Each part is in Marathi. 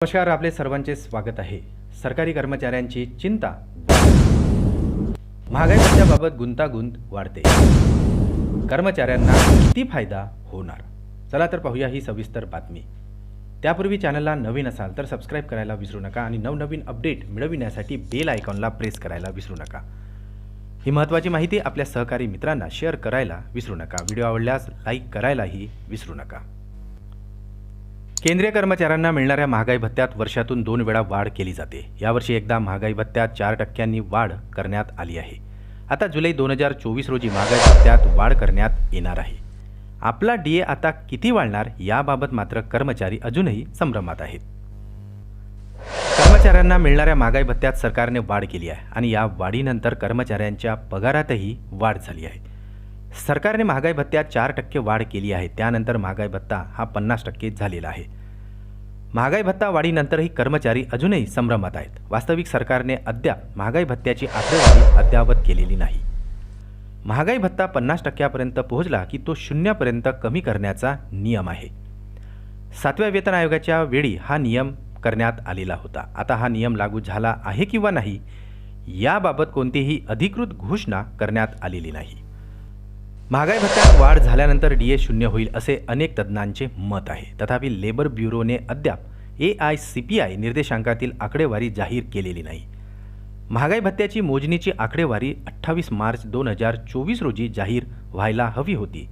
नमस्कार, आपले सर्वांचे स्वागत आहे. सरकारी कर्मचाऱ्यांची चिंता, महागाई भत्त्याबाबत गुंतागुंत वाढते. कर्मचाऱ्यांना किती फायदा होणार? चला तर पाहूया ही सविस्तर बातमी. त्यापूर्वी चॅनलला नवीन असाल तर सबस्क्राईब करायला विसरू नका आणि नवनवीन अपडेट मिळविण्यासाठी बेल आयकॉनला प्रेस करायला विसरू नका. ही महत्त्वाची माहिती आपल्या सहकारी मित्रांना शेअर करायला विसरू नका. व्हिडिओ आवडल्यास लाईक करायलाही विसरू नका. केंद्रीय कर्मचाऱ्यांना मिळणाऱ्या महागाई भत्त्यात वर्षातून 2 वेळा वाढ केली जाते. यावर्षी एकदा महागाई भत्त्यात 4% वाढ करण्यात आली आहे. आता जुलै 2024 रोजी महागाई भत्त्यात वाढ करण्यात येणार आहे. आपला DA आता किती वाढणार याबाबत मात्र कर्मचारी अजूनही संभ्रमात आहेत. कर्मचाऱ्यांना मिळणाऱ्या महागाई भत्त्यात सरकारने वाढ केली आहे आणि या वाढीनंतर कर्मचाऱ्यांच्या पगारातही वाढ झाली आहे. सरकारने महागाई भत्त्यात 4% वाढ केली आहे. त्यानंतर महागाई भत्ता हा 50% झालेला आहे. महागाई भत्ता वाढीनंतरही कर्मचारी अजूनही संभ्रमात आहेत. वास्तविक सरकारने अद्याप महागाई भत्त्याची आकडेवारी अद्यावत केलेली नाही. महागाई भत्ता 50%पर्यंत पोहोचला की तो 0पर्यंत कमी करण्याचा नियम आहे. 7व्या वेतन आयोगाच्या वेळी हा नियम करण्यात आलेला होता. आता हा नियम लागू झाला आहे किंवा नाही याबाबत कोणतीही अधिकृत घोषणा करण्यात आलेली नाही. महागाई भत्त्यात वाढ झाल्यानंतर DA 0 होईल असे अनेक तज्ज्ञांचे मत आहे. तथापि लेबर ब्युरोने अद्याप AICPI निर्देशांकातील आकडेवारी जाहीर केलेली नाही. महागाई भत्त्याची मोजणीची आकडेवारी 28 मार्च 2024 रोजी जाहीर व्हायला हवी होती.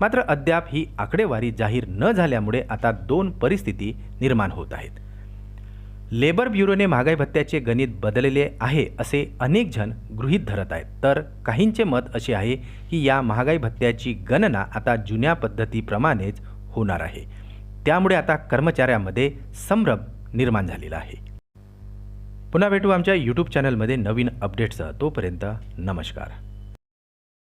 मात्र अद्याप ही आकडेवारी जाहीर न झाल्यामुळे आता 2 परिस्थिती निर्माण होत आहेत. लेबर ब्युरोने महागाई भत्त्याचे गणित बदलले आहे असे अनेक जण गृहीत धरत आहेत. तर काहींचे मत असे आहे की या महागाई भत्त्याची गणना आता जुन्या पद्धतीप्रमाणेच होणार आहे. त्यामुळे आता कर्मचाऱ्यांमध्ये संभ्रम निर्माण झालेला आहे. पुन्हा भेटू आमच्या YouTube चॅनलमध्ये नवीन अपडेट्ससह. तोपर्यंत नमस्कार.